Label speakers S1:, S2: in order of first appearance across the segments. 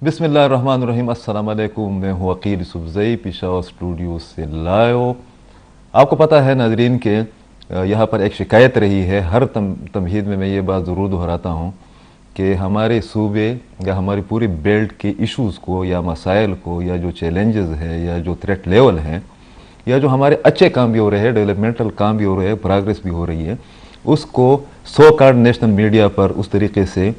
S1: بسم اللہ الرحمن الرحیم۔ السلام علیکم، میں ہوں عقیل یوسفزئی پشاور اسٹوڈیو سے لائیو۔ آپ کو پتہ ہے ناظرین کہ یہاں پر ایک شکایت رہی ہے، ہر تمہید میں یہ بات ضرور دہراتا ہوں کہ ہمارے صوبے یا ہماری پوری بیلٹ کے ایشوز کو یا مسائل کو یا جو چیلنجز ہے یا جو تھریٹ لیول ہیں یا جو ہمارے اچھے کام بھی ہو رہے ہیں، ڈیولپمنٹل کام بھی ہو رہے ہیں، پروگریس بھی ہو رہی ہے، اس کو سو کارڈ نیشنل میڈیا پر اس طریقے سے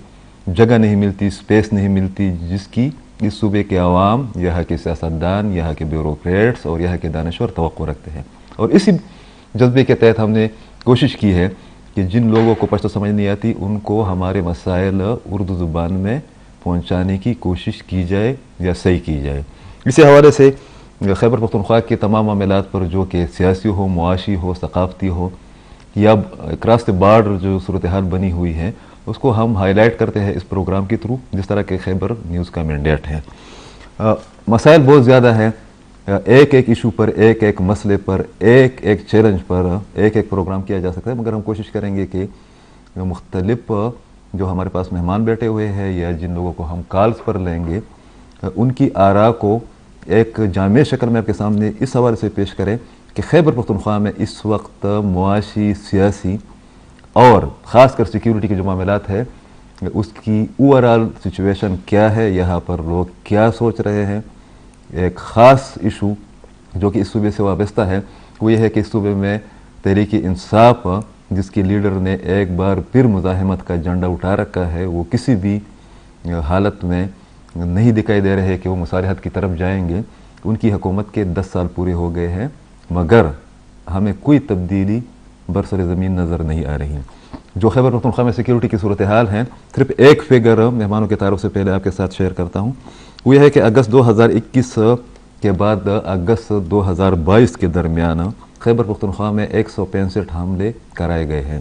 S1: جگہ نہیں ملتی، سپیس نہیں ملتی جس کی اس صوبے کے عوام، یہاں کے سیاستدان، یہاں کے بیوروکریٹس اور یہاں کے دانشور توقع رکھتے ہیں۔ اور اسی جذبے کے تحت ہم نے کوشش کی ہے کہ جن لوگوں کو پشتو سمجھ نہیں آتی ان کو ہمارے مسائل اردو زبان میں پہنچانے کی کوشش کی جائے یا صحیح کی جائے۔ اسی حوالے سے خیبر پختونخوا کے تمام معاملات پر جو کہ سیاسی ہو، معاشی ہو، ثقافتی ہو یا کراس دی بارڈر جو صورتحال بنی ہوئی ہے، اس کو ہم ہائی لائٹ کرتے ہیں اس پروگرام کے تھرو، جس طرح کہ خیبر نیوز کا مینڈیٹ ہے۔ مسائل بہت زیادہ ہیں، ایک ایک ایشو پر، ایک ایک مسئلے پر، ایک ایک چیلنج پر ایک ایک پروگرام کیا جا سکتا ہے، مگر ہم کوشش کریں گے کہ مختلف جو ہمارے پاس مہمان بیٹھے ہوئے ہیں یا جن لوگوں کو ہم کالز پر لیں گے، ان کی آراء کو ایک جامع شکل میں آپ کے سامنے اس حوالے سے پیش کریں کہ خیبر پختونخوا میں اس وقت معاشی، سیاسی اور خاص کر سیکیورٹی کے جو معاملات ہیں اس کی اوورآل سچویشن کیا ہے، یہاں پر لوگ کیا سوچ رہے ہیں۔ ایک خاص ایشو جو کہ اس صوبے سے وابستہ ہے وہ یہ ہے کہ اس صوبے میں تحریک انصاف جس کی لیڈر نے ایک بار پھر مزاحمت کا جھنڈا اٹھا رکھا ہے، وہ کسی بھی حالت میں نہیں دکھائی دے رہے کہ وہ مصالحت کی طرف جائیں گے۔ ان کی حکومت کے 10 سال پورے ہو گئے ہیں مگر ہمیں کوئی تبدیلی برسر زمین نظر نہیں آ رہی۔ جو خیبر پختونخوا میں سیکیورٹی کی صورتحال ہیں، صرف ایک فگر مہمانوں کے تعارف سے پہلے آپ کے ساتھ شیئر کرتا ہوں، وہ یہ ہے کہ اگست 2021 کے بعد اگست 2022 کے درمیان خیبر پختونخوا میں 165 حملے کرائے گئے ہیں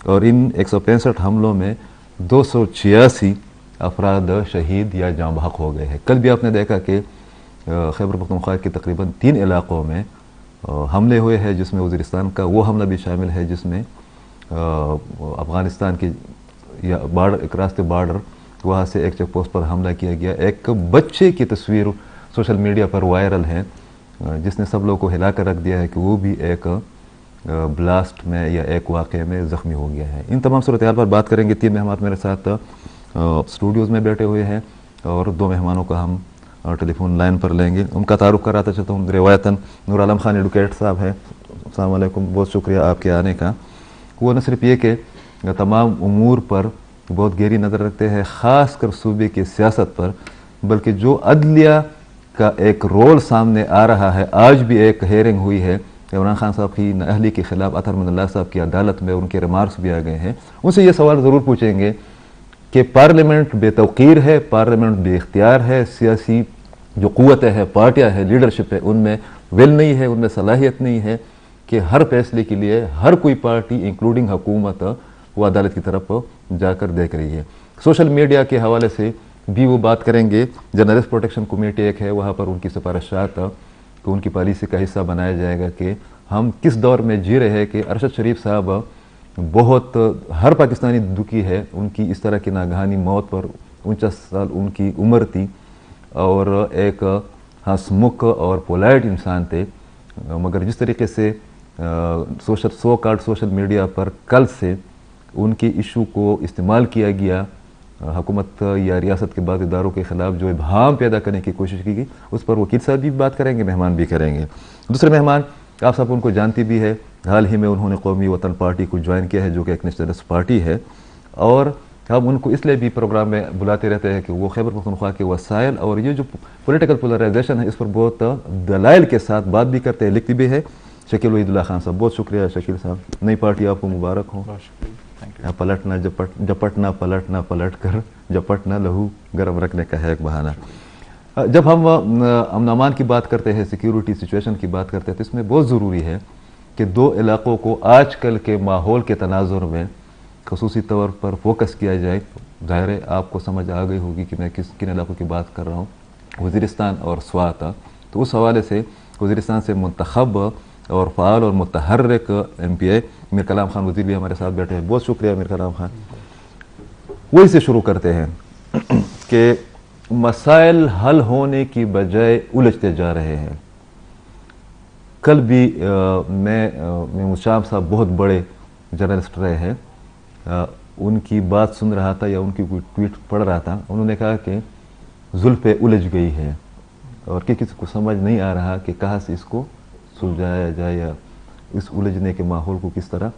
S1: اور ان 165 حملوں میں 286 افراد شہید یا جاں بحق ہو گئے ہیں۔ کل بھی آپ نے دیکھا کہ خیبر پختونخوا کے تقریباً 3 علاقوں میں حملے ہوئے ہیں، جس میں وزیرستان کا وہ حملہ بھی شامل ہے جس میں افغانستان کے یا راستے بارڈر وہاں سے ایک چیک پوسٹ پر حملہ کیا گیا۔ ایک بچے کی تصویر سوشل میڈیا پر وائرل ہے جس نے سب لوگوں کو ہلا کر رکھ دیا ہے کہ وہ بھی ایک بلاسٹ میں یا ایک واقعے میں زخمی ہو گیا ہے۔ ان تمام صورتحال پر بات کریں گے۔ 3 مہمان میرے ساتھ اسٹوڈیوز میں بیٹھے ہوئے ہیں اور 2 مہمانوں کا ہم ٹیلی فون لائن پر لیں گے۔ ان کا تعارف کراتا چلتا ہوں۔ روایتاً نور عالم خان ایڈوکیٹ صاحب ہیں، السلام علیکم، بہت شکریہ آپ کے آنے کا۔ وہ نہ صرف یہ کہ تمام امور پر بہت گہری نظر رکھتے ہیں، خاص کر صوبے کی سیاست پر، بلکہ جو عدلیہ کا ایک رول سامنے آ رہا ہے، آج بھی ایک ہیئرنگ ہوئی ہے عمران خان صاحب کی نااہلی کے خلاف، اطہر من اللہ صاحب کی عدالت میں ان کے ریمارکس بھی آ گئے ہیں۔ ان سے یہ سوال ضرور پوچھیں گے کہ پارلیمنٹ بے توقیر ہے، پارلیمنٹ بے اختیار ہے، سیاسی جو قوتیں ہیں، پارٹیاں ہیں، لیڈرشپ ہے، ان میں ول نہیں ہے، ان میں صلاحیت نہیں ہے کہ ہر فیصلے کے لیے ہر کوئی پارٹی انکلوڈنگ حکومت وہ عدالت کی طرف جا کر دیکھ رہی ہے۔ سوشل میڈیا کے حوالے سے بھی وہ بات کریں گے۔ جرنلسٹ پروٹیکشن کمیٹی ایک ہے، وہاں پر ان کی سفارشات کو ان کی پالیسی کا حصہ بنایا جائے گا کہ ہم کس دور میں جی رہے ہیں کہ ارشد شریف صاحب بہت ہر پاکستانی دکھی ہے ان کی اس طرح کی ناگہانی موت پر۔ 49 سال ان کی عمر تھی اور ایک ہنسمکھ اور پولائٹ انسان تھے، مگر جس طریقے سے سوشل میڈیا پر کل سے ان کی ایشو کو استعمال کیا گیا، حکومت یا ریاست کے بعض اداروں کے خلاف جو ابہام پیدا کرنے کی کوشش کی گئی، اس پر وکیل صاحب بھی بات کریں گے، مہمان بھی کریں گے۔ دوسرے مہمان آپ سب ان کو جانتی بھی ہے، حال ہی میں انہوں نے قومی وطن پارٹی کو جوائن کیا ہے جو کہ ایک نیشنلسٹ پارٹی ہے، اور ہم ان کو اس لیے بھی پروگرام میں بلاتے رہتے ہیں کہ وہ خیبر پختونخوا کے وسائل اور یہ جو پولیٹیکل پولرائزیشن ہے اس پر بہت دلائل کے ساتھ بات بھی کرتے ہیں، لکھتی بھی ہے۔ شکیل وحید اللہ خان صاحب، بہت شکریہ شکیل صاحب، نئی پارٹی آپ کو مبارک ہو۔ پلٹنا جپٹنا پلٹنا پلٹ کر جپٹنا لہو گرم رکھنے کا ہے ایک بہانہ۔ جب ہم امن امان کی بات کرتے ہیں، سیکیورٹی سچویشن کی بات کرتے ہیں، تو اس میں بہت ضروری ہے کہ 2 علاقوں کو آج کل کے ماحول کے تناظر میں خصوصی طور پر فوکس کیا جائے۔ ظاہر ہے آپ کو سمجھ آ گئی ہوگی کہ میں کن علاقوں کی بات کر رہا ہوں، وزیرستان اور سوات۔ تو اس حوالے سے وزیرستان سے منتخب اور فعال اور متحرک ایم پی اے میر کلام خان وزیر بھی ہمارے ساتھ بیٹھے ہیں، بہت شکریہ میر کلام خان۔ وہی سے شروع کرتے ہیں کہ مسائل حل ہونے کی بجائے الجھتے جا رہے ہیں. کل بھی میں مشام صاحب بہت بڑے جرنلسٹ رہے ہیں, ان کی بات سن رہا تھا یا ان کی کوئی ٹویٹ پڑھ رہا تھا. انہوں نے کہا کہ زلفیں الجھ گئی ہے اور کہ کسی کو سمجھ نہیں آ رہا کہ کہاں سے اس کو سلجھایا جائے یا اس الجھنے کے ماحول کو کس طرح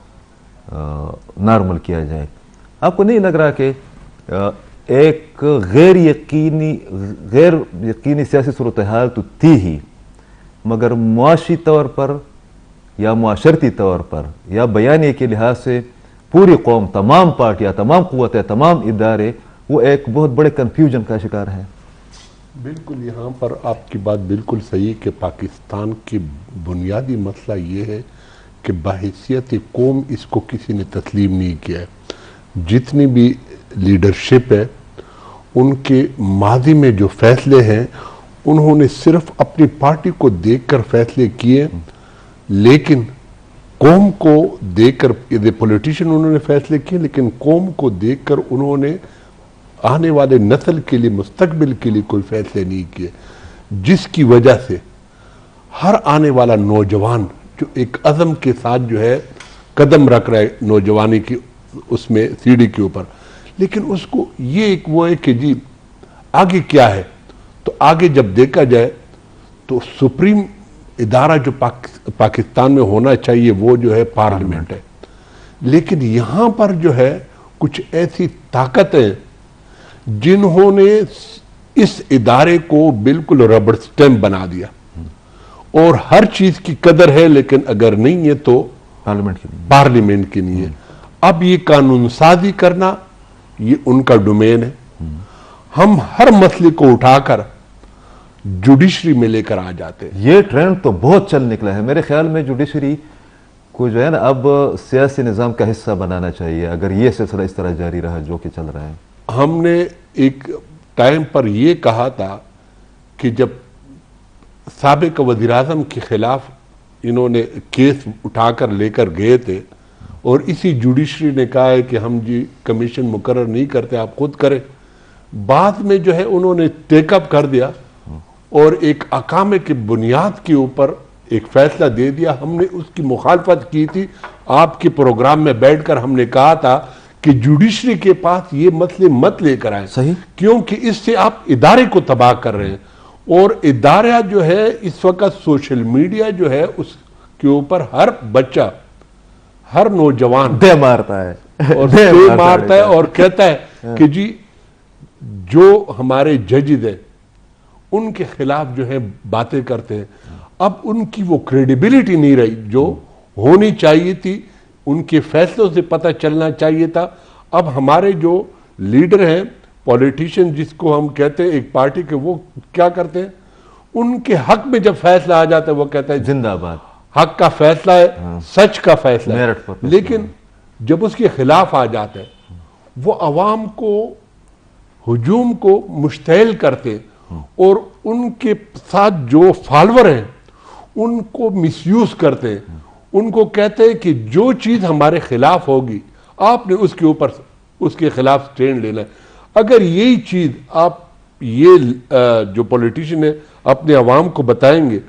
S1: نارمل کیا جائے. آپ کو نہیں لگ رہا کہ ایک غیر یقینی سیاسی صورتحال تو تھی ہی, مگر معاشی طور پر یا معاشرتی طور پر یا بیانیے کے لحاظ سے پوری قوم, تمام پارٹیاں, تمام قوتیں, تمام ادارے وہ ایک بہت بڑے کنفیوژن کا شکار ہیں؟
S2: بالکل, یہاں پر آپ کی بات بالکل صحیح کہ پاکستان کی بنیادی مسئلہ یہ ہے کہ بحیثیت قوم اس کو کسی نے تسلیم نہیں کیا ہے. جتنی بھی لیڈرشپ ہے ان کے ماضی میں جو فیصلے ہیں انہوں نے صرف اپنی پارٹی کو دیکھ کر فیصلے کیے, لیکن قوم کو دیکھ کر پولیٹیشین انہوں نے فیصلے کیے, لیکن قوم کو دیکھ کر انہوں نے آنے والے نسل کے لیے, مستقبل کے لیے کوئی فیصلے نہیں کیے, جس کی وجہ سے ہر آنے والا نوجوان جو ایک عزم کے ساتھ جو ہے قدم رکھ رہا ہے نوجوانی کی اس میں سیڑھی کے اوپر, لیکن اس کو یہ ایک وہ ہے کہ جی آگے کیا ہے. تو آگے جب دیکھا جائے تو سپریم ادارہ جو پاکستان میں ہونا چاہیے وہ جو ہے پارلیمنٹ ہے, لیکن یہاں پر جو ہے کچھ ایسی طاقتیں جنہوں نے اس ادارے کو بالکل ربڑ سٹیمپ بنا دیا, اور ہر چیز کی قدر ہے لیکن اگر نہیں ہے تو پارلیمنٹ کی نہیں ہے. اب یہ قانون سازی کرنا یہ ان کا ڈومین ہے. ہم ہر مسئلے کو اٹھا کر جوڈیشری میں لے کر آ جاتے ہیں.
S1: یہ ٹرینڈ تو بہت چل نکلا ہے. میرے خیال میں جوڈیشری کو جو ہے نا اب سیاسی نظام کا حصہ بنانا چاہیے اگر یہ سلسلہ اس طرح جاری رہا جو کہ چل رہا ہے.
S2: ہم نے ایک ٹائم پر یہ کہا تھا کہ جب سابق وزیر اعظم کے خلاف انہوں نے کیس اٹھا کر لے کر گئے تھے اور اسی جوڈیشری نے کہا ہے کہ ہم جی کمیشن مقرر نہیں کرتے, آپ خود کریں. بعد میں جو ہے انہوں نے ٹیک اپ کر دیا اور ایک اقامے کی بنیاد کے اوپر ایک فیصلہ دے دیا. ہم نے اس کی مخالفت کی تھی, آپ کے پروگرام میں بیٹھ کر ہم نے کہا تھا کہ جوڈیشری کے پاس یہ مسئلے مت لے کر آئیں,
S1: صحیح,
S2: کیونکہ اس سے آپ ادارے کو تباہ کر رہے ہیں. اور ادارہ جو ہے اس وقت سوشل میڈیا جو ہے اس کے اوپر ہر بچہ, ہر نوجوان
S1: دے مارتا ہے
S2: اور دے مارتا ہے اور کہتا ہے کہ جی جو ہمارے ججز ہیں ان کے خلاف جو ہے باتیں کرتے ہیں. اب ان کی وہ کریڈیبلٹی نہیں رہی جو ہونی چاہیے تھی, ان کے فیصلوں سے پتہ چلنا چاہیے تھا. اب ہمارے جو لیڈر ہیں, پولیٹیشین جس کو ہم کہتے ہیں ایک پارٹی کے, وہ کیا کرتے ہیں, ان کے حق میں جب فیصلہ آ جاتا ہے وہ کہتا ہے
S1: زندہ باد,
S2: حق کا فیصلہ ہے, سچ کا فیصلہ ہے. لیکن جب اس کے خلاف آ جاتا ہے وہ عوام کو, ہجوم کو مشتعل کرتے اور ان کے ساتھ جو فالوور ہیں ان کو مس یوز کرتے ہیں. ان کو کہتے ہیں کہ جو چیز ہمارے خلاف ہوگی آپ نے اس کے اوپر اس کے خلاف سٹینڈ لینا ہے. اگر یہی چیز آپ یہ جو پولیٹیشین ہے اپنے عوام کو بتائیں گے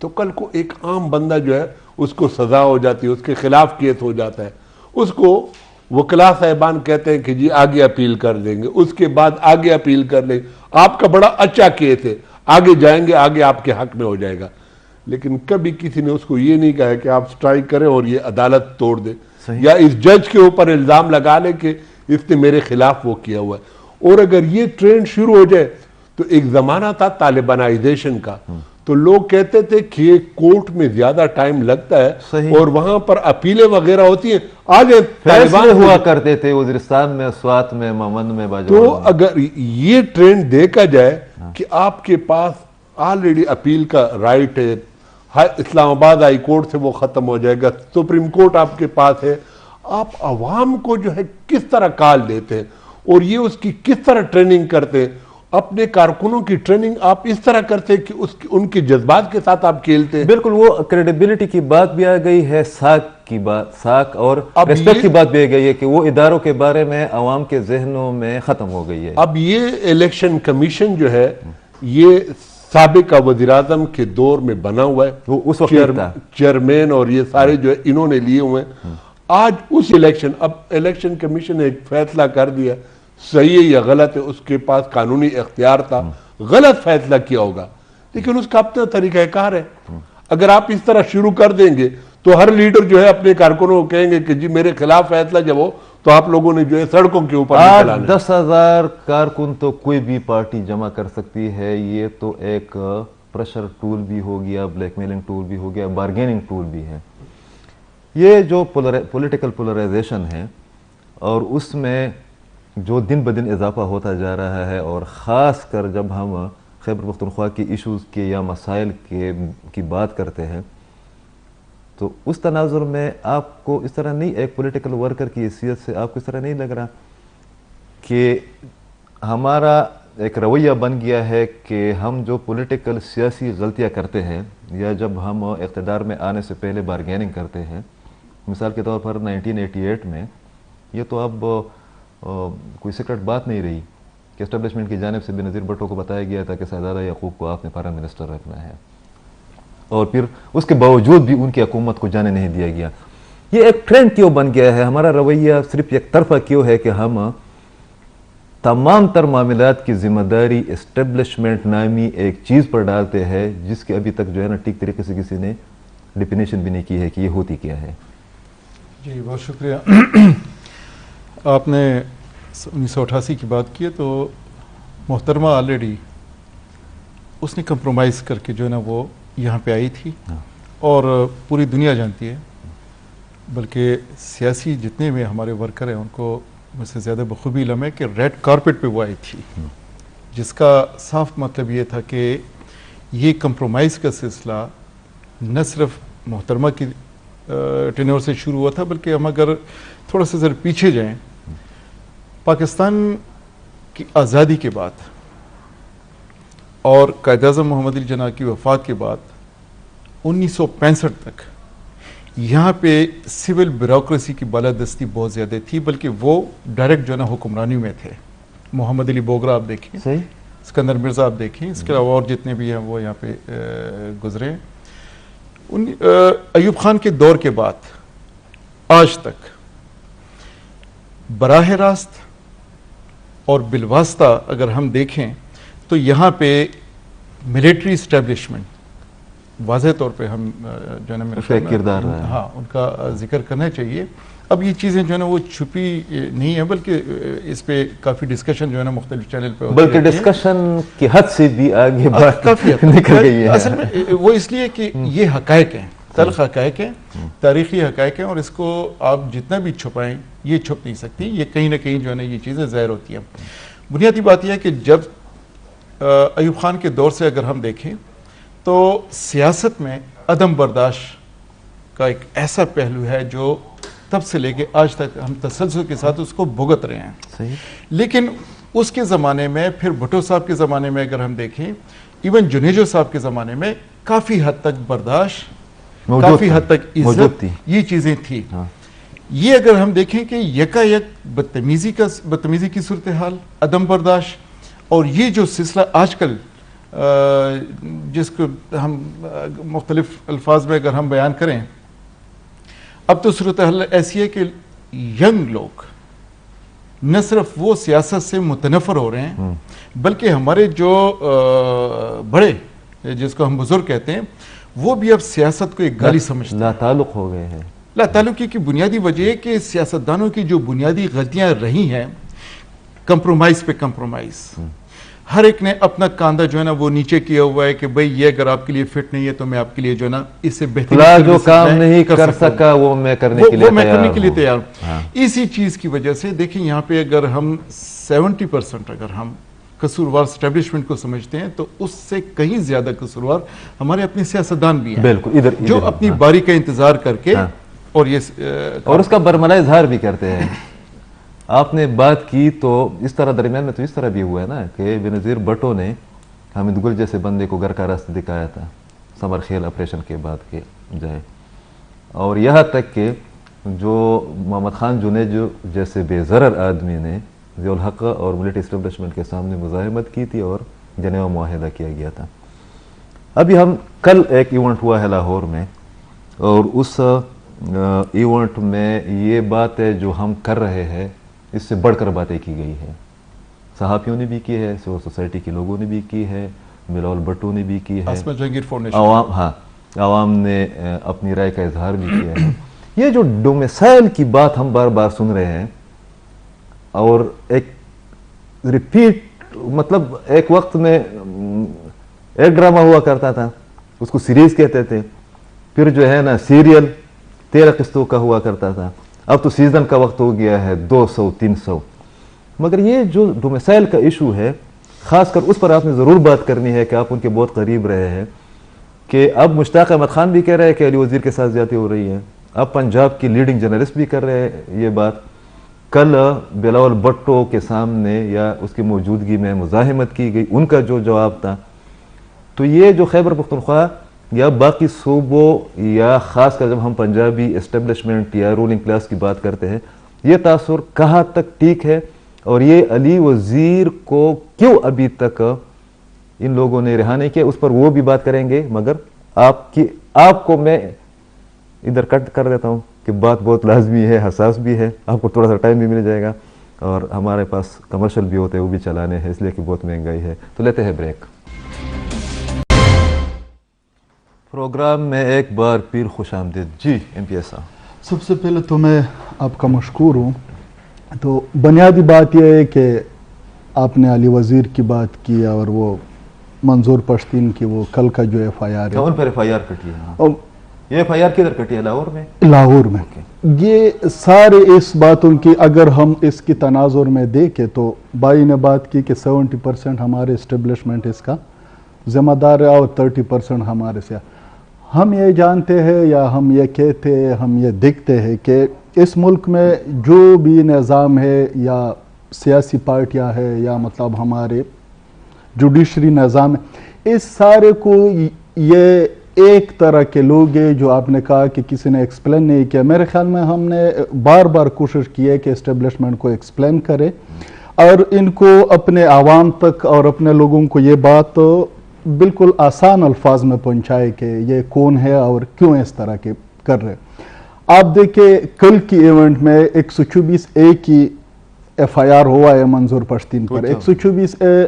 S2: تو کل کو ایک عام بندہ جو ہے اس کو سزا ہو جاتی ہے, اس کے خلاف کیس ہو جاتا ہے, اس کو وکلا صاحبان کہتے ہیں کہ جی آگے اپیل کر دیں گے, اس کے بعد آگے اپیل کر لیں گے, آپ کا بڑا اچھا کیس ہے, آگے جائیں گے, آگے آپ کے حق میں ہو جائے گا. لیکن کبھی کسی نے اس کو یہ نہیں کہا کہ آپ سٹرائک کریں اور یہ عدالت توڑ دیں, یا اس جج کے اوپر الزام لگا لیں کہ اس نے میرے خلاف وہ کیا ہوا ہے. اور اگر یہ ٹرینڈ شروع ہو جائے تو ایک زمانہ تھا طالبانائزیشن کا, تو لوگ کہتے تھے کہ کورٹ میں زیادہ ٹائم لگتا ہے اور وہاں پر اپیلیں وغیرہ ہوتی ہیں, آگے
S1: فیصلے ہوا کرتے تھے وزیرستان میں, سوات میں, ممند میں,
S2: تو اگر یہ ٹرینڈ دیکھا جائے کہ آپ کے پاس آلریڈی اپیل کا رائٹ ہے, اسلام آباد ہائی کورٹ سے وہ ختم ہو جائے گا, سپریم کورٹ آپ کے پاس ہے, آپ عوام کو جو ہے کس طرح کال دیتے ہیں اور یہ اس کی کس طرح ٹریننگ کرتے ہیں. اپنے کارکنوں کی ٹریننگ آپ اس طرح کرتے کہ ان کے جذبات کے ساتھ آپ کھیلتے ہیں.
S1: بالکل, وہ کریڈیبلٹی کی بات بھی آ گئی ہے, ساتھ کی بات، ساکھ اور
S2: اب
S1: ریسپیکٹ کی بات بھی گئی ہے کہ وہ اداروں کے بارے میں عوام کے ذہنوں میں ختم ہو گئی ہے.
S2: اب یہ الیکشن کمیشن جو ہے یہ سابق وزیر اعظم کے دور میں بنا ہوا ہے،
S1: وہ اس وقت تھا.
S2: چیئرمین اور یہ سارے جو ہے انہوں نے لیے ہوئے ہیں. آج اس اب الیکشن کمیشن نے ایک فیصلہ کر دیا، صحیح ہے یا غلط ہے، اس کے پاس قانونی اختیار تھا، غلط فیصلہ کیا ہوگا لیکن اس کا اپنا طریقہ کار ہے. اگر آپ اس طرح شروع کر دیں گے تو ہر لیڈر جو ہے اپنے کارکنوں کو کہیں گے کہ جی میرے خلاف فیصلہ جب ہو تو آپ لوگوں نے جو ہے سڑکوں کے اوپر نکل آنا ہے.
S1: 10,000 کارکن تو کوئی بھی پارٹی جمع کر سکتی ہے. یہ تو ایک پریشر ٹول بھی ہو گیا، بلیک میلنگ ٹول بھی ہو گیا، بارگیننگ ٹول بھی ہے. یہ جو پولیٹیکل پولرائزیشن ہے اور اس میں جو دن بدن اضافہ ہوتا جا رہا ہے، اور خاص کر جب ہم خیبر پختونخوا کی ایشوز کے یا مسائل کی بات کرتے ہیں تو اس تناظر میں آپ کو اس طرح نہیں، ایک پولیٹیکل ورکر کی حیثیت سے آپ کو اس طرح نہیں لگ رہا کہ ہمارا ایک رویہ بن گیا ہے کہ ہم جو پولیٹیکل سیاسی غلطیاں کرتے ہیں یا جب ہم اقتدار میں آنے سے پہلے بارگیننگ کرتے ہیں، مثال کے طور پر 1988 میں یہ تو اب کوئی سیکرٹ بات نہیں رہی کہ اسٹیبلشمنٹ کی جانب سے بے نظیر بھٹو کو بتایا گیا تھا کہ شہزادہ یعقوب کو آپ نے فارن منسٹر رکھنا ہے، اور پھر اس کے باوجود بھی ان کی حکومت کو جانے نہیں دیا گیا. یہ ایک ٹرینڈ کیوں بن گیا ہے؟ ہمارا رویہ صرف ایک طرفہ کیوں ہے کہ ہم تمام تر معاملات کی ذمہ داری اسٹیبلشمنٹ نامی ایک چیز پر ڈالتے ہیں جس کے ابھی تک جو ہے نا ٹھیک طریقے سے کسی نے ڈیفینیشن بھی نہیں کی ہے کہ یہ ہوتی کیا ہے.
S3: جی بہت شکریہ. آپ نے 1988 کی بات کی ہے تو محترمہ آلریڈی اس نے کمپرومائز کر کے جو ہے نا وہ یہاں پہ آئی تھی، اور پوری دنیا جانتی ہے، بلکہ سیاسی جتنے میں ہمارے ورکر ہیں ان کو مجھ سے زیادہ بخوبی علم ہے کہ ریڈ کارپٹ پہ وہ آئی تھی، جس کا صاف مطلب یہ تھا کہ یہ کمپرومائز کا سلسلہ نہ صرف محترمہ کی ٹینور سے شروع ہوا تھا، بلکہ ہم اگر تھوڑا سا ذرا پیچھے جائیں، پاکستان کی آزادی کے بعد اور قائد اعظم محمد علی جناح کی وفات کے بعد 1965 تک یہاں پہ سول بیوروکریسی کی بالادستی بہت زیادہ تھی، بلکہ وہ ڈائریکٹ جو ہے نا حکمرانی میں تھے. محمد علی بوگرا آپ دیکھیں، اسکندر مرزا آپ دیکھیں، اس کے علاوہ اور جتنے بھی ہیں وہ یہاں پہ گزرے. ایوب خان کے دور کے بعد آج تک براہ راست اور بالواسطہ اگر ہم دیکھیں تو یہاں پہ ملٹری اسٹیبلشمنٹ واضح طور پہ ہم جو ہے نا میرے خیال میں
S1: کردار
S3: ہاں ان کا ذکر کرنا چاہیے. اب یہ چیزیں جو ہے نا وہ چھپی نہیں ہیں، بلکہ اس پہ کافی ڈسکشن جو ہے نا مختلف چینل پہ
S1: بلکہ ڈسکشن کی حد سے بھی آگے بات نکل گئی ہے.
S3: اصل میں وہ اس لیے کہ یہ حقائق ہیں، تلخ حقائق ہیں، تاریخی حقائق ہیں، اور اس کو آپ جتنا بھی چھپائیں یہ چھپ نہیں سکتی. یہ کہیں نہ کہیں جو ہے نا یہ چیزیں ظاہر ہوتی ہیں. بنیادی بات یہ ہے کہ جب ایوب خان کے دور سے اگر ہم دیکھیں تو سیاست میں عدم برداشت کا ایک ایسا پہلو ہے جو تب سے لے کے آج تک ہم تسلسل کے ساتھ اس کو بھگت رہے ہیں.
S1: صحیح.
S3: لیکن اس کے زمانے میں، پھر بھٹو صاحب کے زمانے میں اگر ہم دیکھیں، ایون جنیجو صاحب کے زمانے میں کافی حد تک برداشت، کافی حد تک عزت، یہ چیزیں تھی. یہ اگر ہم دیکھیں کہ یکا یک بدتمیزی کی صورتحال، عدم برداشت، اور یہ جو سلسلہ آج کل جس کو ہم مختلف الفاظ میں اگر ہم بیان کریں، اب تو صورتحال ایسی ہے کہ ینگ لوگ نہ صرف وہ سیاست سے متنفر ہو رہے ہیں، بلکہ ہمارے جو بڑے جس کو ہم بزرگ کہتے ہیں وہ بھی اب سیاست کو ایک گالی سمجھتے ہیں،
S1: لا تعلق ہو گئے ہیں.
S3: لا تعلقی کی بنیادی وجہ ہے کہ سیاستدانوں کی جو بنیادی غلطیاں رہی ہیں، کمپرومائز پہ کمپرومائز، ہر ایک نے اپنا کاندھا جو ہے نا وہ نیچے کیا ہوا ہے کہ بھئی یہ اگر آپ کے لیے فٹ نہیں ہے تو میں آپ کے لیے جو ہے نا اس سے بہترین
S1: جو کام نہیں کر سکا وہ میں کرنے کے لیے تیار
S3: ہوں. اسی چیز کی وجہ سے دیکھیں یہاں پہ اگر ہم 70% اگر ہم قصوروار اسٹیبلشمنٹ کو سمجھتے ہیں تو اس سے کہیں زیادہ قصوروار ہمارے اپنے سیاستدان بھی ہیں،
S1: بالکل
S3: جو اپنی باری کا انتظار کر کے اور
S1: اس کا برملا اظہار بھی کرتے ہیں. آپ نے بات کی تو اس طرح درمیان میں تو اس طرح بھی ہوا ہے نا کہ بے نظیر بھٹو نے حامد گل جیسے بندے کو گھر کا راستہ دکھایا تھا سمر خیل آپریشن کے بعد کے جائے. اور یہاں تک کہ جو محمد خان جنید جیسے بے ضرر آدمی نے ضیاء الحق اور ملٹری اسٹیبلشمنٹ کے سامنے مزاحمت کی تھی اور جنیوا معاہدہ کیا گیا تھا. ابھی ہم کل ایک ایونٹ ہوا ہے لاہور میں, اور اس ایونٹ میں یہ بات ہے جو ہم کر رہے ہیں اس سے بڑھ کر باتیں کی گئی ہے. صحافیوں نے بھی کی ہے, سول سوسائٹی کے لوگوں نے بھی کی ہے, بلاول بھٹو نے بھی کی ہے, عوام نے اپنی رائے کا اظہار بھی کیا ہے. یہ جو ڈومیسائل کی بات ہم بار بار سن رہے ہیں, اور ایک ریپیٹ, مطلب ایک وقت میں ایک ڈرامہ ہوا کرتا تھا, اس کو سیریز کہتے تھے, پھر جو ہے نا سیریل 13 قسطوں کا ہوا کرتا تھا, اب تو سیزن کا وقت ہو گیا ہے 200-300. مگر یہ جو ڈومیسائل کا ایشو ہے, خاص کر اس پر آپ نے ضرور بات کرنی ہے کہ آپ ان کے بہت قریب رہے ہیں, کہ اب مشتاق احمد خان بھی کہہ رہے ہیں کہ علی وزیر کے ساتھ زیادتی ہو رہی ہے, اب پنجاب کی لیڈنگ جرنلسٹ بھی کر رہے ہیں یہ بات, کل بلاول بھٹو کے سامنے یا اس کی موجودگی میں مزاحمت کی گئی, ان کا جو جواب تھا. تو یہ جو خیبر پختونخوا یا باقی صوبوں یا خاص کر جب ہم پنجابی اسٹیبلشمنٹ یا رولنگ کلاس کی بات کرتے ہیں, یہ تاثر کہاں تک ٹھیک ہے, اور یہ علی وزیر کو کیوں ابھی تک ان لوگوں نے رہا نہیں کیا, اس پر وہ بھی بات کریں گے. مگر آپ کو میں ادھر کٹ کر دیتا ہوں کہ بات بہت لازمی ہے, حساس بھی ہے, آپ کو تھوڑا سا ٹائم بھی مل جائے گا, اور ہمارے پاس کمرشل بھی ہوتے ہیں, وہ بھی چلانے ہیں, اس لیے کہ بہت مہنگائی ہے. تو لیتے ہیں بریک. پروگرام میں ایک بار پھر خوش آمدید. جی ایم پی ایس صاحب.
S4: سب سے پہلے تو میں آپ کا مشکور ہوں. تو بنیادی بات یہ ہے کہ آپ نے علی وزیر کی بات کی اور وہ منظور پشتین کی وہ کل کا جو ایف آئی آر ہے,
S1: ان پر ایف آئی آر کٹی ہے. یہ ایف آئی آر کدھر کٹی ہے؟ لاہور میں.
S4: لاہور میں. یہ سارے اس باتوں کی اگر ہم اس کی تناظر میں دیکھیں تو بھائی نے بات کی کہ 70% ہمارے اسٹیبلشمنٹ اس کا ذمہ دار ہے اور 30% ہمارے سے. ہم یہ جانتے ہیں یا ہم یہ کہتے ہیں, ہم یہ دیکھتے ہیں کہ اس ملک میں جو بھی نظام ہے یا سیاسی پارٹیاں ہے یا مطلب ہمارے جوڈیشری نظام ہے, اس سارے کو یہ ایک طرح کے لوگ ہیں جو آپ نے کہا کہ کسی نے ایکسپلین نہیں کیا. میرے خیال میں ہم نے بار بار کوشش کی ہے کہ اسٹیبلشمنٹ کو ایکسپلین کرے اور ان کو اپنے عوام تک اور اپنے لوگوں کو یہ بات بالکل آسان الفاظ میں پہنچائے کہ یہ کون ہے اور کیوں اس طرح کے کر رہے. آپ دیکھیں کل کی ایونٹ میں 124A کی ایف آئی آر ہوا ہے منظور پشتین پر. 124A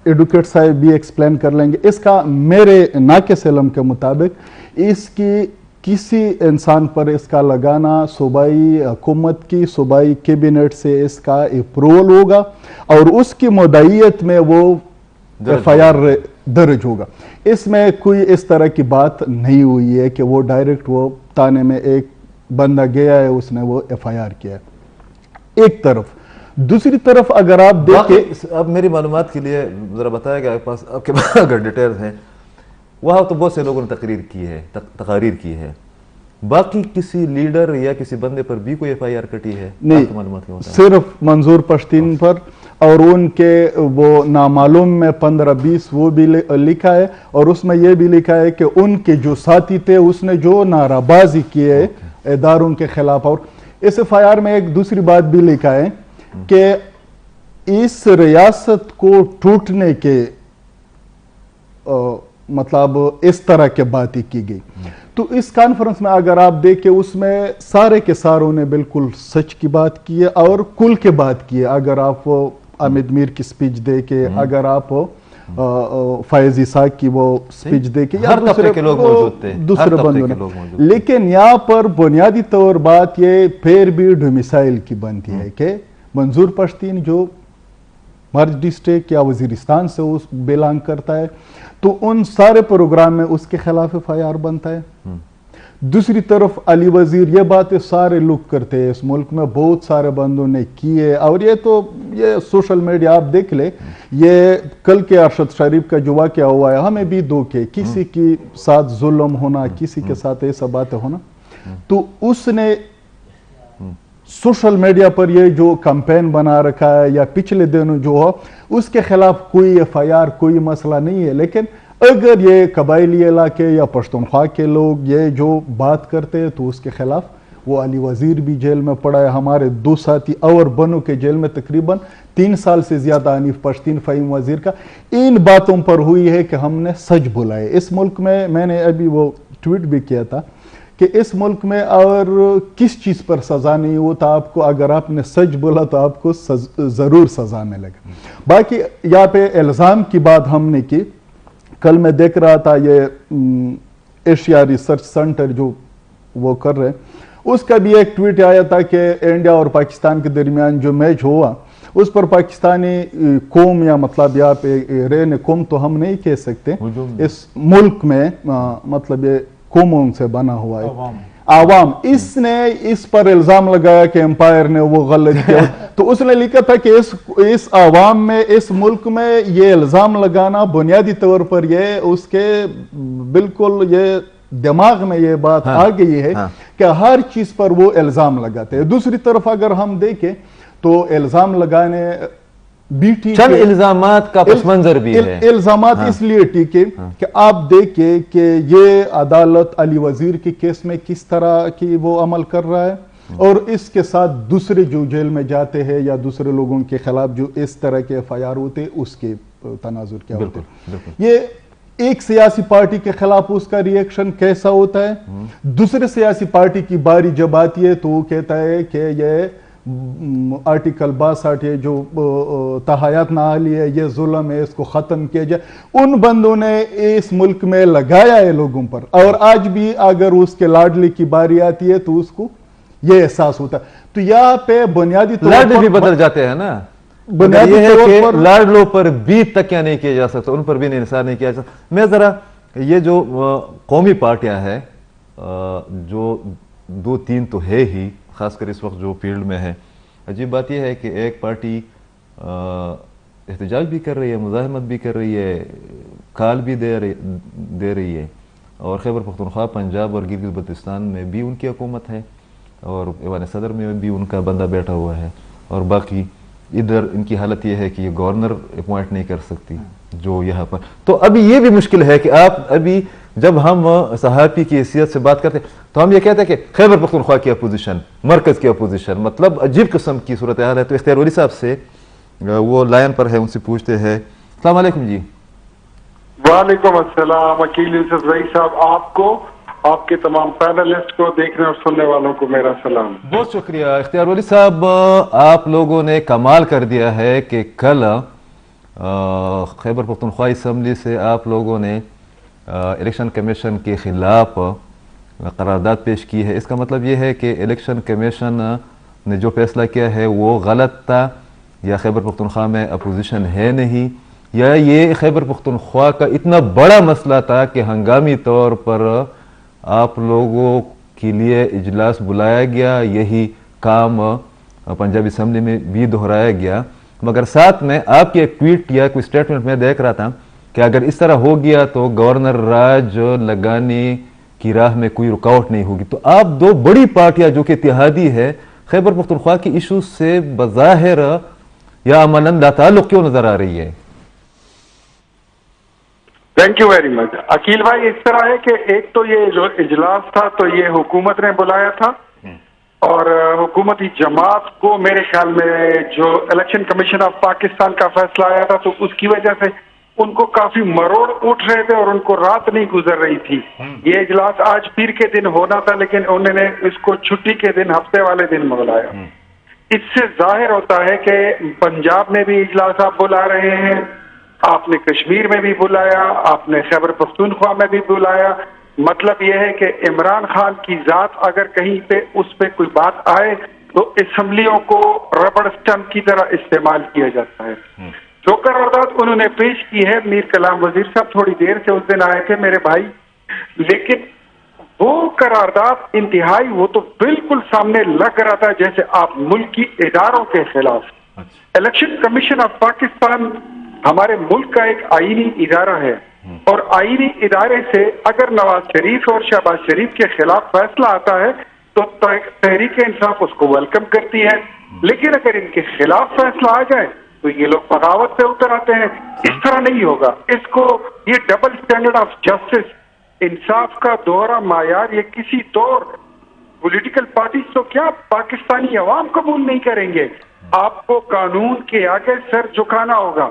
S4: ایڈوکیٹ صاحب بھی ایکسپلین کر لیں گے. اس کا میرے ناقص علم کے مطابق اس کی کسی انسان پر اس کا لگانا صوبائی حکومت کی صوبائی کیبنٹ سے اس کا اپروول ہوگا اور اس کی مدعیت میں وہ ایف آئی آر درج ہوگا. اس میں کوئی اس طرح کی بات نہیں ہوئی ہے کہ وہ ڈائریکٹ وہ تانے میں ایک بندہ گیا ہے اس نے وہ ایف آئی آر کیا ہے. ایک طرف. دوسری طرف اگر آپ دیکھیں,
S1: اب میری معلومات کے لیے ذرا بتایا کہ آپ کے پاس اگر ڈیٹیلز ہیں, وہاں تو بہت سے لوگوں نے تقاریر کی ہے, باقی کسی لیڈر یا کسی بندے پر بھی کوئی ایف آئی آر کٹی ہے؟
S4: نہیں, صرف منظور پشتین پر اور ان کے وہ نامعلوم میں 15-20 وہ بھی لکھا ہے, اور اس میں یہ بھی لکھا ہے کہ ان کے جو ساتھی تھے اس نے جو نعرہ بازی کی ہے اداروں کے خلاف. اور اس ایف آئی آر میں ایک دوسری بات بھی لکھا ہے کہ اس ریاست کو ٹوٹنے کے مطلب اس طرح کے باتیں کی گئی. تو اس کانفرنس میں اگر آپ دیکھیں اس میں سارے کے ساروں نے بالکل سچ کی بات کی ہے اور کل کے بات کی ہے. اگر آپ حامد میر کی سپیچ دیکھیں, اگر آپ فائز عیسیٰ کی وہ سپیچ دیکھیں,
S1: ہر طبقے کے لوگ موجود تھے,
S4: دوسرے بندوں نے. لیکن یہاں پر بنیادی طور بات یہ پھر بھی ڈومیسائل کی بنتی ہے کہ منظور پشتین جو مرج ڈسٹرکٹ یا وزیرستان سے اس بلانگ کرتا ہے تو ان سارے پروگرام میں اس کے خلاف ایف آئی آر بنتا ہے. دوسری طرف علی وزیر, یہ باتیں سارے لوگ کرتے ہیں اس ملک میں, بہت سارے بندوں نے کی ہے, اور یہ تو یہ سوشل میڈیا آپ دیکھ لیں. یہ کل کے ارشد شریف کا جو واقعہ ہوا ہے ہمیں بھی دو کے کسی کی ساتھ ظلم ہونا, کسی کے ساتھ ایسا باتیں ہونا, تو اس نے سوشل میڈیا پر یہ جو کمپین بنا رکھا ہے یا پچھلے دنوں جو ہو اس کے خلاف کوئی ایف آئی آر کوئی مسئلہ نہیں ہے. لیکن اگر یہ قبائلی علاقے یا پشتونخوا کے لوگ یہ جو بات کرتے ہیں تو اس کے خلاف وہ علی وزیر بھی جیل میں پڑا ہے, ہمارے 2 ساتھی اور بنو کے جیل میں تقریباً 3 سال سے زیادہ, حنیف پشتین, فہیم وزیر کا ان باتوں پر ہوئی ہے کہ ہم نے سچ بلائے. اس ملک میں نے ابھی وہ ٹویٹ بھی کیا تھا کہ اس ملک میں اور کس چیز پر سزا نہیں ہوتا آپ کو, اگر آپ نے سچ بولا تو آپ کو ضرور سزا ملے گا. باقی یہاں پہ الزام کی بات ہم نے کی, کل میں دیکھ رہا تھا یہ ایشیا ریسرچ سینٹر جو وہ کر رہے ہیں, اس کا بھی ایک ٹویٹ آیا تھا کہ انڈیا اور پاکستان کے درمیان جو میچ ہوا اس پر پاکستانی قوم یا مطلب یہاں پہ رہنے قوم تو ہم نہیں کہہ سکتے, اس ملک میں مطلب یہ قوموں سے بنا ہوا ہے عوام, اس نے اس پر الزام لگایا کہ امپائر نے وہ غلط کیا. تو اس نے لکھا تھا کہ اس عوام میں, اس ملک میں یہ الزام لگانا بنیادی طور پر یہ اس کے بالکل یہ دماغ میں یہ بات آ گئی ہے کہ ہر چیز پر وہ الزام لگاتے ہیں. دوسری طرف اگر ہم دیکھیں تو الزام لگانے بھی ٹھیک,
S1: چند الزامات کا پس منظر بھی ہے.
S4: الزامات اس لیے ٹھیک ہے کہ آپ دیکھیں کہ یہ عدالت علی وزیر کی کیس میں کس طرح کی وہ عمل کر رہا ہے, اور اس کے ساتھ دوسرے جو جیل میں جاتے ہیں یا دوسرے لوگوں کے خلاف جو اس طرح کے FIR ہوتے اس کے تناظر کیا ہوتے ہیں. یہ ایک سیاسی پارٹی کے خلاف اس کا ریئیکشن کیسا ہوتا ہے, دوسرے سیاسی پارٹی کی باری جب آتی ہے تو وہ کہتا ہے کہ یہ آرٹیکل 62 جو تحایت نااہلی ہے یہ ظلم ہے, اس کو ختم کیا جائے. ان بندوں نے اس ملک میں لگایا ہے لوگوں پر, اور آج بھی اگر اس کے لاڈلی کی باری آتی ہے تو اس کو یہ احساس ہوتا ہے. تو یہاں پہ بنیادی طور پر
S1: لاڈلی بھی بدل جاتے ہیں نا,
S4: بنیادی
S1: یہ ہے
S4: طور
S1: کہ
S4: پر
S1: لاڈلوں پر بھی تکیہ نہیں کیا جا سکتا, ان پر بھی انحصار نہیں کیا جا سکتا. میں ذرا یہ جو قومی پارٹیاں ہیں جو 2-3 تو ہے ہی, خاص کر اس وقت جو فیلڈ میں ہے, عجیب بات یہ ہے کہ ایک پارٹی احتجاج بھی کر رہی ہے, مزاحمت بھی کر رہی ہے, کال بھی دے رہی ہے, اور خیبر پختونخوا, پنجاب اور گلگت بلتستان میں بھی ان کی حکومت ہے, اور ایوان صدر میں بھی ان کا بندہ بیٹھا ہوا ہے, اور باقی ادھر ان کی حالت یہ ہے کہ یہ گورنر اپوائنٹ نہیں کر سکتی جو یہاں پر. تو ابھی یہ بھی مشکل ہے کہ آپ ابھی جب ہم صحافی کی حیثیت سے بات کرتے ہیں تو ہم یہ کہتے ہیں کہ خیبر پختونخوا کی اپوزیشن, مرکز کی اپوزیشن, مطلب عجیب قسم کی صورتحال ہے. تو اختیار ولی صاحب سے وہ لائن پر ہے, ان سے پوچھتے ہیں. السلام علیکم جی.
S5: وعلیکم السلام. عقیل یوسف زئی صاحب, آپ کو, آپ کے تمام پینلسٹ کو, دیکھنے اور سننے والوں کو میرا سلام.
S1: بہت شکریہ اختیار ولی صاحب, آپ لوگوں نے کمال کر دیا ہے کہ کل خیبر پختونخوا اسمبلی سے آپ لوگوں نے الیکشن کمیشن کے خلاف قرارداد پیش کی ہے. اس کا مطلب یہ ہے کہ الیکشن کمیشن نے جو فیصلہ کیا ہے وہ غلط تھا, یا خیبر پختونخوا میں اپوزیشن ہے نہیں, یا یہ خیبر پختونخوا کا اتنا بڑا مسئلہ تھا کہ ہنگامی طور پر آپ لوگوں کے لیے اجلاس بلایا گیا, یہی کام پنجاب اسمبلی میں بھی دہرایا گیا. مگر ساتھ میں آپ کی ایک ٹویٹ یا کوئی سٹیٹمنٹ میں دیکھ رہا تھا کہ اگر اس طرح ہو گیا تو گورنر راج لگانے کی راہ میں کوئی رکاوٹ نہیں ہوگی. تو آپ 2 بڑی پارٹیاں جو کہ اتحادی ہے, خیبر پختونخوا کی ایشو سے بظاہر یا عملاً لا تعلق کیوں نظر آ رہی ہے؟
S5: Thank you very much. Aqeel بھائی, اس طرح ہے کہ ایک تو یہ جو اجلاس تھا تو یہ حکومت نے بلایا تھا, اور حکومتی جماعت کو میرے خیال میں جو الیکشن کمیشن آف پاکستان کا فیصلہ آیا تھا تو اس کی وجہ سے ان کو کافی مروڑ اٹھ رہے تھے, اور ان کو رات نہیں گزر رہی تھی. یہ اجلاس آج پیر کے دن ہونا تھا, لیکن انہوں نے اس کو چھٹی کے دن, ہفتے والے دن بلایا. اس سے ظاہر ہوتا ہے کہ پنجاب میں بھی اجلاس آپ بلا رہے ہیں, آپ نے کشمیر میں بھی بلایا, آپ نے خیبر پختونخوا میں بھی بلایا. مطلب یہ ہے کہ عمران خان کی ذات اگر کہیں پہ اس پہ کوئی بات آئے تو اسمبلیوں کو ربڑ اسٹمپ کی طرح استعمال کیا جاتا ہے. جو قرارداد انہوں نے پیش کی ہے, میر کلام وزیر صاحب تھوڑی دیر سے اس دن آئے تھے میرے بھائی, لیکن وہ قرارداد انتہائی, وہ تو بالکل سامنے لگ رہا تھا جیسے آپ ملکی اداروں کے خلاف. الیکشن کمیشن آف پاکستان ہمارے ملک کا ایک آئینی ادارہ ہے, اور آئینی ادارے سے اگر نواز شریف اور شہباز شریف کے خلاف فیصلہ آتا ہے تو تحریک انصاف اس کو ویلکم کرتی ہے, لیکن اگر ان کے خلاف فیصلہ آ جائے تو یہ لوگ بغاوت پہ اتر آتے ہیں. اس طرح نہیں ہوگا. اس کو یہ ڈبل اسٹینڈرڈ آف جسٹس، انصاف کا دوہرا معیار، یہ کسی طور پولیٹیکل پارٹیز تو کیا پاکستانی عوام قبول نہیں کریں گے. آپ کو قانون کے آگے سر جھکانا ہوگا.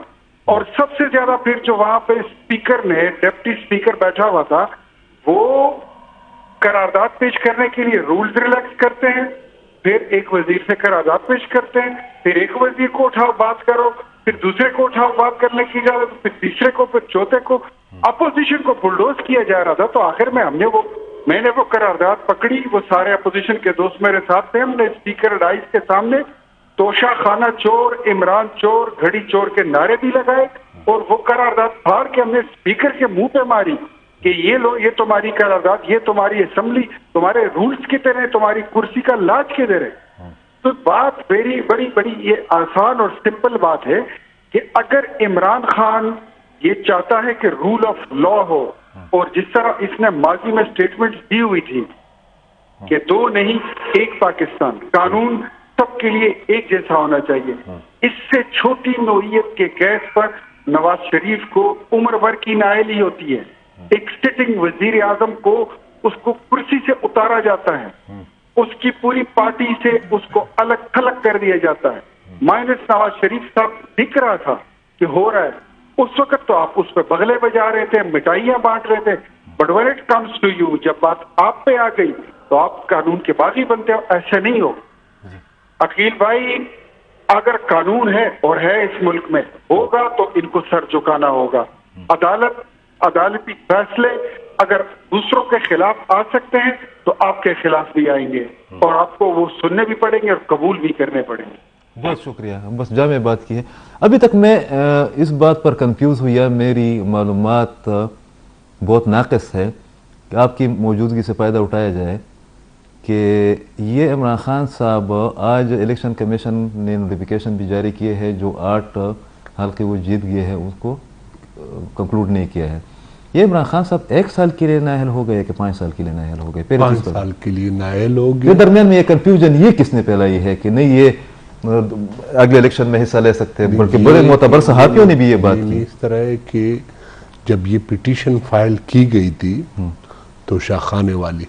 S5: اور سب سے زیادہ پھر جو وہاں پہ اسپیکر نے، ڈپٹی اسپیکر بیٹھا ہوا تھا، وہ قرارداد پیش کرنے کے لیے رولز ریلیکس کرتے ہیں، پھر ایک وزیر سے قرارداد پیش کرتے ہیں، پھر ایک وزیر کو اٹھاؤ بات کرو، پھر دوسرے کو اٹھاؤ بات کرنے کی اجازت، پھر تیسرے کو، پھر چوتھے کو. اپوزیشن کو بلڈوز کیا جا رہا تھا. تو آخر میں میں نے وہ قرارداد پکڑی. وہ سارے اپوزیشن کے دوست میرے ساتھ تھے. ہم نے اسپیکر ڈائز کے سامنے توشہ خانہ چور، عمران چور، گھڑی چور کے نعرے بھی لگائے، اور وہ قرارداد پھاڑ کے ہم نے اسپیکر کے منہ پہ ماری کہ یہ تمہاری قرارداد، یہ تمہاری اسمبلی، تمہارے رولز کدھر ہیں، تمہاری کرسی کا لاج کدھر ہے. تو بات بڑی یہ آسان اور سمپل بات ہے کہ اگر عمران خان یہ چاہتا ہے کہ رول آف لا ہو، اور جس طرح اس نے ماضی میں سٹیٹمنٹ دی ہوئی تھی کہ دو نہیں ایک پاکستان، قانون سب کے لیے ایک جیسا ہونا چاہیے، اس سے چھوٹی نوعیت کے کیس پر نواز شریف کو عمر بھر کی نااہلی ہوتی ہے. ایک سٹنگ وزیر اعظم کو اس کو کرسی سے اتارا جاتا ہے، اس کی پوری پارٹی سے اس کو الگ تھلگ کر دیا جاتا ہے. مائنس نواز شریف صاحب دکھ رہا تھا کہ ہو رہا ہے. اس وقت تو آپ اس پہ بغلے بجا رہے تھے، مٹھائیاں بانٹ رہے تھے. But when it comes to you، جب بات آپ پہ آ گئی تو آپ قانون کے باغی بنتے ہو. ایسے نہیں ہو. عقیل بھائی، اگر قانون ہے اور ہے اس ملک میں، ہوگا تو ان کو سر جھکانا ہوگا. عدالتی فیصلے اگر دوسروں کے خلاف آ سکتے ہیں تو آپ کے خلاف بھی آئیں گے، اور آپ کو وہ سننے بھی پڑیں گے اور قبول بھی کرنے پڑیں گے.
S1: بہت شکریہ. بس جامع بات کی ہے. ابھی تک میں اس بات پر کنفیوز ہوئی، میری معلومات بہت ناقص ہے کہ آپ کی موجودگی سے فائدہ اٹھایا جائے کہ یہ عمران خان صاحب آج الیکشن کمیشن نے نوٹیفیکیشن بھی جاری کیے ہے، جو 8 حلقے وہ جیت گئے ہیں اس کو کنکلوڈ نہیں کیا ہے. یہ عمران خان صاحب 1 سال کے لیے نااہل ہو گئے کہ 5 سال کے لیے نااہل ہو گئے؟
S2: 5 سال کے لیے نااہل ہو گئے.
S1: درمیان میں یہ کنفیوژن یہ کس نے پھیلائی ہے کہ نہیں یہ اگلے الیکشن میں حصہ لے سکتے ہیں؟ بلکہ بڑے معتبر صحافیوں نے بھی یہ بات کی.
S2: اس طرح ہے کہ جب یہ پٹیشن فائل کی گئی تھی تو شاخانے والی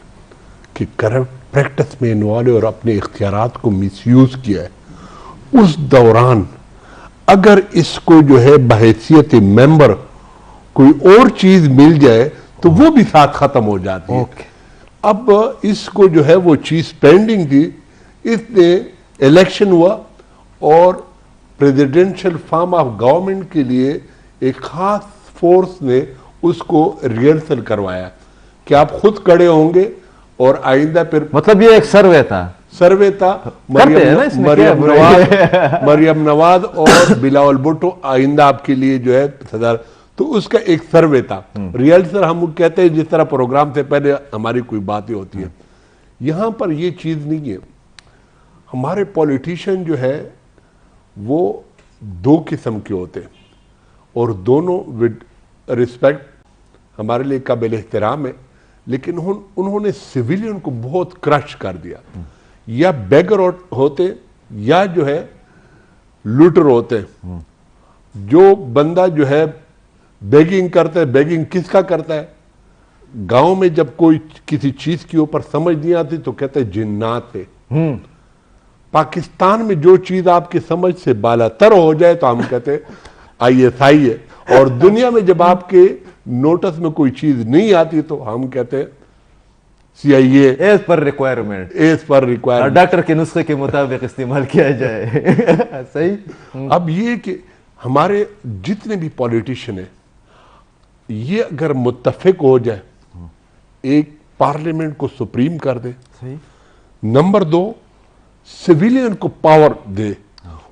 S2: کہ کرپٹ پریکٹس میں انوالو اور اپنے اختیارات کو مس یوز کیا ہے، اس دوران اگر اس کو جو ہے بحیثیت ممبر کوئی اور چیز مل جائے تو وہ بھی ساتھ ختم ہو جاتی ہے. اب اس کو جو ہے وہ چیز پینڈنگ تھی، اس نے الیکشن ہوا اور پریزیڈنشل فارم آف گورنمنٹ کے لیے ایک خاص فورس نے اس کو ریہرسل کروایا کہ آپ خود کھڑے ہوں گے اور آئندہ پھر
S1: مطلب یہ ایک سروے تھا
S2: مریم نواز اور بلاول بھٹو آئندہ آپ کے لیے جو ہے صدر، تو اس کا ایک سروے تھا. ریہرسل ہم کہتے ہیں جس طرح پروگرام سے پہلے ہماری کوئی باتیں ہوتی ہیں. یہاں پر یہ چیز نہیں ہے. ہمارے پولیٹیشین جو ہے وہ 2 قسم کے ہوتے ہیں، اور دونوں ود رسپیکٹ ہمارے لیے قابل احترام ہے، لیکن انہوں نے سویلین کو بہت کرش کر دیا. یا بیگر ہوتے یا جو ہے لوٹر ہوتے. جو بندہ جو ہے بیگنگ کرتا ہے، بیگنگ کس کا کرتا ہے؟ گاؤں میں جب کوئی کسی چیز کے اوپر سمجھ نہیں آتی تو کہتے ہیں جنات ہے. پاکستان میں جو چیز آپ کی سمجھ سے بالا تر ہو جائے تو ہم کہتے ہیں ISI ہے، اور دنیا میں جب آپ کے نوٹس میں کوئی چیز نہیں آتی تو ہم کہتے ہیں CIA،
S1: as per requirement, doctor کے نسخے کے مطابق استعمال کیا جائے. صحیح.
S2: اب یہ کہ ہمارے جتنے بھی پولیٹیشین ہیں یہ اگر متفق ہو جائے، ایک پارلیمنٹ کو سپریم کر دے، نمبر 2 سویلین کو پاور دے،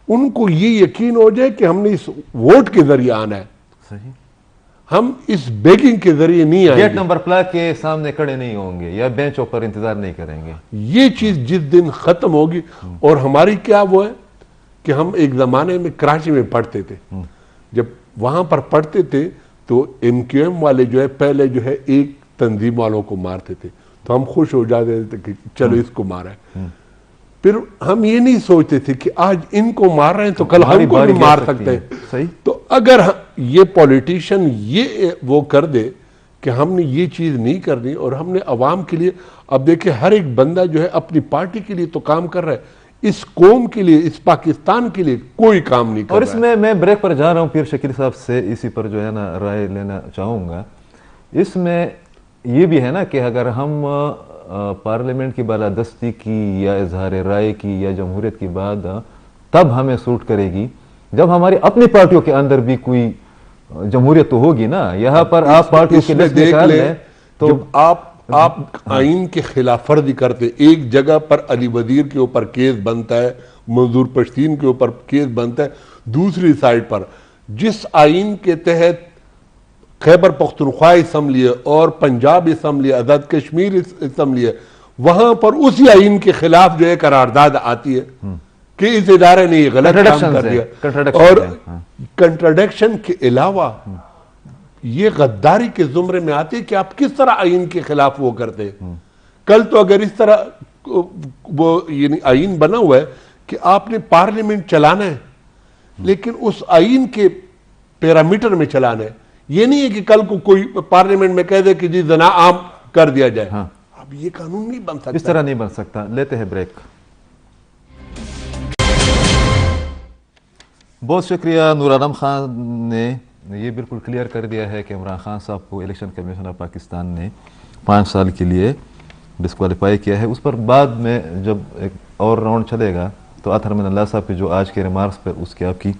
S2: ان کو یہ یقین ہو جائے کہ ہم نے اس ووٹ کے ذریعے آنا ہے، ہم اس بیگنگ کے ذریعے نہیں آئیں گے،
S1: گیٹ نمبر پلاک کے سامنے کھڑے نہیں ہوں گے یا بینچوں پر انتظار نہیں کریں گے. یہ
S2: چیز جس دن ختم ہوگی. اور ہماری کیا وہ ہے کہ ہم ایک زمانے میں کراچی میں پڑھتے تھے، جب وہاں پر پڑھتے تھے تو MQM والے جو ہے پہلے جو ہے ایک تنظیم والوں کو مارتے تھے تو ہم خوش ہو جاتے تھے کہ چلو اس کو مارا ہے. پھر ہم یہ نہیں سوچتے تھے کہ آج ان کو مار رہے ہیں تو کل
S1: ہماری
S2: ہم کو
S1: باری
S2: بھی
S1: بھی آ
S2: مار
S1: سکتی
S2: سکتے
S1: ہے۔
S2: ہیں۔
S1: صحیح۔
S2: تو اگر یہ پولیٹیشین یہ وہ کر دے کہ ہم نے یہ چیز نہیں کرنی اور ہم نے عوام کے لیے، اب دیکھیں ہر ایک بندہ جو ہے اپنی پارٹی کے لیے تو کام کر رہا ہے، اس قوم کے لیے، اس پاکستان کے لیے کوئی کام نہیں کر
S1: اور
S2: رہا
S1: اس
S2: ہے۔
S1: میں میں بریک پر جا رہا ہوں، پیر شکیل صاحب سے اسی پر جو ہے نا رائے لینا چاہوں گا۔ اس میں یہ بھی ہے نا کہ اگر ہم پارلیمنٹ کی بالادستی کی یا اظہار رائے کی یا جمہوریت کی بات تب ہمیں سوٹ کرے گی جب ہماری اپنی پارٹیوں کے اندر بھی کوئی جمہوریت تو ہوگی نا۔ یہاں پر آپ پارٹیوں
S2: اس
S1: کے
S2: میں
S1: لسٹ
S2: دیکھ
S1: نکال
S2: لیں،
S1: لیں تو
S2: جب آپ آئین کے خلاف ورزی کرتے، ایک جگہ پر علی وزیر کے اوپر کیس بنتا ہے، منظور پشتین کے اوپر کیس بنتا ہے، دوسری سائڈ پر جس آئین کے تحت خیبر پختونخوا اسمبلی ہے اور پنجاب اسمبلی، آزاد کشمیر اسمبلی ہے، وہاں پر اسی آئین کے خلاف جو ہے قرارداد آتی ہے کہ اس ادارے نے یہ غلط کام کر دیا، اور کنٹراڈکشن کے علاوہ یہ غداری کے زمرے میں آتے کہ آپ کس طرح آئین کے خلاف وہ کرتے۔ کل تو اگر اس طرح وہ یعنی آئین بنا ہوا ہے کہ آپ نے پارلیمنٹ چلانا ہے لیکن اس آئین کے پیرامیٹر میں چلانا ہے، یہ نہیں ہے کہ کل کو کوئی پارلیمنٹ میں کہہ دے کہ جی زنا عام کر دیا جائے۔ اب یہ قانون نہیں بن سکتا،
S1: اس طرح نہیں بن سکتا۔ لیتے ہیں بریک۔ بہت شکریہ۔ نور عالم خان نے یہ بالکل کلیئر کر دیا ہے کہ عمران خان صاحب کو الیکشن کمیشن آف پاکستان نے 5 سال کے لیے ڈسکوالیفائی کیا ہے۔ اس پر بعد میں جب ایک اور راؤنڈ چلے گا تو اطہر من اللہ صاحب کے جو آج کے ریمارکس پر اس کی آپ کی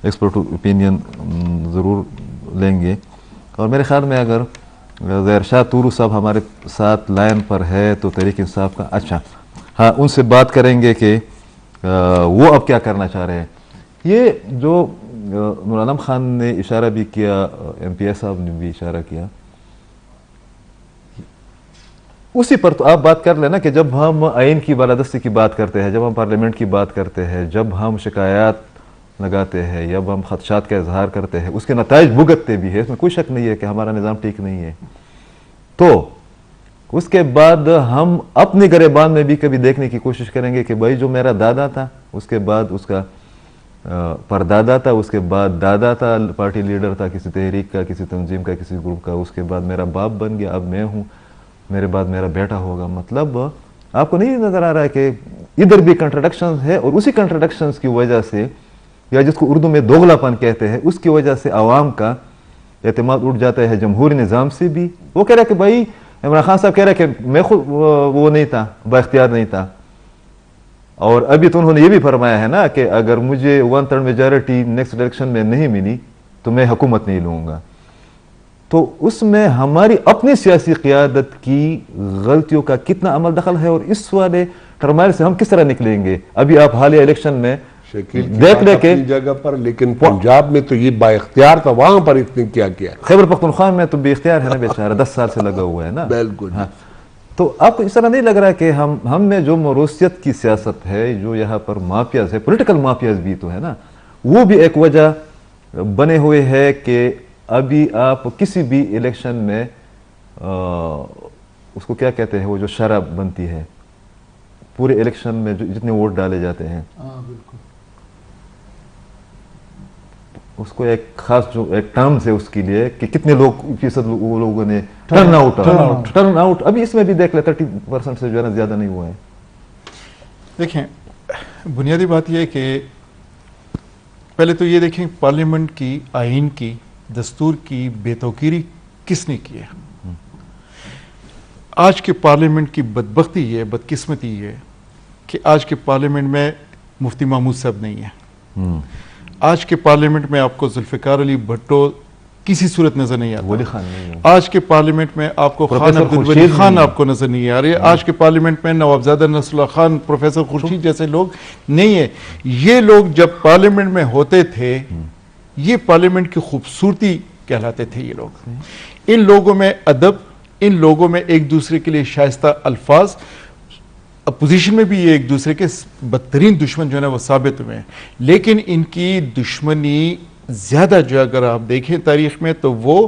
S1: ایکسپرٹ اوپینین ضرور لیں گے۔ اور میرے خیال میں اگر ظاہر شاہ تورو صاحب ہمارے ساتھ لائن پر ہے تو تحریک انصاف کا، اچھا ہاں ان سے بات کریں گے کہ وہ اب کیا کرنا چاہ رہے ہیں۔ یہ جو نور عالم خان نے اشارہ بھی کیا، ایم پی ایس صاحب نے بھی اشارہ کیا، اسی پر تو آپ بات کر لینا کہ جب ہم آئین کی بالادستی کی بات کرتے ہیں، جب ہم پارلیمنٹ کی بات کرتے ہیں، جب ہم شکایات لگاتے ہیں، جب ہم خدشات کا اظہار کرتے ہیں، اس کے نتائج بھگتتے بھی ہیں، اس میں کوئی شک نہیں ہے کہ ہمارا نظام ٹھیک نہیں ہے، تو اس کے بعد ہم اپنی گریبان میں بھی کبھی دیکھنے کی کوشش کریں گے کہ بھائی جو میرا دادا تھا، اس کے بعد اس کا پردادا تھا، اس کے بعد دادا تھا، پارٹی لیڈر تھا کسی تحریک کا، کسی تنظیم کا، کسی گروپ کا، اس کے بعد میرا باپ بن گیا، اب میں ہوں، میرے بعد میرا بیٹا ہوگا۔ مطلب آپ کو نہیں نظر آ رہا ہے کہ ادھر بھی کنٹراڈکشنز ہے، اور اسی کنٹراڈکشنز کی وجہ سے، یا جس کو اردو میں دوغلا پن کہتے ہیں، اس کی وجہ سے عوام کا اعتماد اٹھ جاتا ہے جمہوری نظام سے بھی۔ وہ کہہ رہا ہے کہ بھائی عمران خان صاحب کہہ رہے ہیں کہ میں خود وہ نہیں تھا، با اختیار نہیں تھا، اور ابھی تو انہوں نے یہ بھی فرمایا ہے نا کہ اگر مجھے 1/3 میجارٹی نیکسٹ الیکشن میں نہیں ملی تو میں حکومت نہیں لوں گا۔ تو اس میں ہماری اپنی سیاسی قیادت کی غلطیوں کا کتنا عمل دخل ہے، اور اس والے ٹرمائل سے ہم کس طرح نکلیں گے؟ ابھی آپ حالیہ الیکشن میں دیکھ لیں کہ
S2: اپنی جگہ پر، لیکن پنجاب میں تو یہ با اختیار تھا، وہاں پر اس نے کیا کیا؟
S1: خیبر پختونخوا میں تو بے اختیار ہے نا بیچارہ، 10 سال سے لگا ہوا ہے نا۔
S2: بالکل۔
S1: تو آپ کو اس طرح نہیں لگ رہا کہ ہم میں جو موروثیت کی سیاست ہے، جو یہاں پر مافیاز ہے، پولیٹیکل مافیاز بھی تو ہے نا، وہ بھی ایک وجہ بنے ہوئے ہے کہ ابھی آپ کسی بھی الیکشن میں اس کو کیا کہتے ہیں، وہ جو شرح بنتی ہے پورے الیکشن میں جو جتنے ووٹ ڈالے جاتے ہیں، اس کو ایک خاص جو ایک ٹرمز ہے اس کے لیے کہ کتنے فیصد وہ لوگوں نے ٹرن آؤٹ، ابھی اس میں بھی دیکھ لیں 30% سے جو ہے نا زیادہ نہیں ہوا ہے۔
S3: دیکھیں بنیادی بات یہ ہے کہ پہلے تو یہ دیکھیں پارلیمنٹ کی، آئین کی، دستور کی بے توقیری کس نے کی ہے۔ آج کے پارلیمنٹ کی بدبختی یہ، بدقسمتی یہ کہ آج کے پارلیمنٹ میں مفتی محمود صاحب نہیں ہے۔ آج کے پارلیمنٹ میں آپ کو ذوالفقار علی بھٹو کسی صورت نظر نہیں آتا،
S1: ولی خان نہیں ہے۔
S3: آج کے پارلیمنٹ میں آپ کو خان عبدالولی خان آپ کو نظر نہیں آ رہے، آج کے پارلیمنٹ میں نوابزادہ نصر اللہ خان، پروفیسر خورشید جیسے لوگ نہیں ہیں۔ یہ لوگ جب پارلیمنٹ میں ہوتے تھے، یہ پارلیمنٹ کی خوبصورتی کہلاتے تھے۔ یہ لوگ، ان لوگوں میں ادب، ان لوگوں میں ایک دوسرے کے لیے شائستہ الفاظ، اپوزیشن میں بھی یہ ایک دوسرے کے بدترین دشمن جو ہے نا وہ ثابت ہوئے ہیں، لیکن ان کی دشمنی زیادہ جو اگر آپ دیکھیں تاریخ میں تو وہ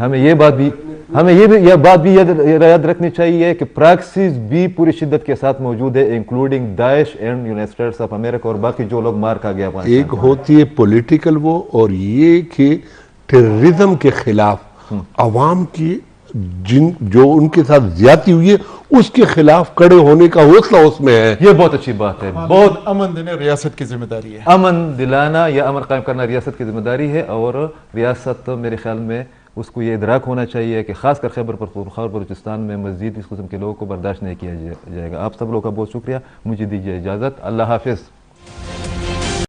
S1: ہمیں یہ بات بھی یاد رکھنی چاہیے کہ پراکسیز بھی پوری شدت کے ساتھ موجود ہے، including Daesh and United States of America اور باقی جو لوگ مار کھا گیا افغانستان
S2: ایک ہوتی ہے پولیٹیکل وہ، اور یہ کہ ٹیررزم کے خلاف عوام کی جو ان کے ساتھ زیادتی ہوئی ہے اس کے خلاف کڑے ہونے کا حوصلہ اس میں ہے.
S1: یہ بہت اچھی بات ہے. بہت
S3: امن دینا ریاست کی ذمہ داری ہے.
S1: امن دلانا یا امن قائم کرنا ریاست کی ذمہ داری ہے، اور ریاست میرے خیال میں اس کو یہ ادراک ہونا چاہیے کہ خاص کر خیبر پختونخوا بلوچستان میں مزید اس قسم کے لوگوں کو برداشت نہیں کیا جائے گا. آپ سب لوگوں کا بہت شکریہ. مجھے دیجیے اجازت. اللہ حافظ.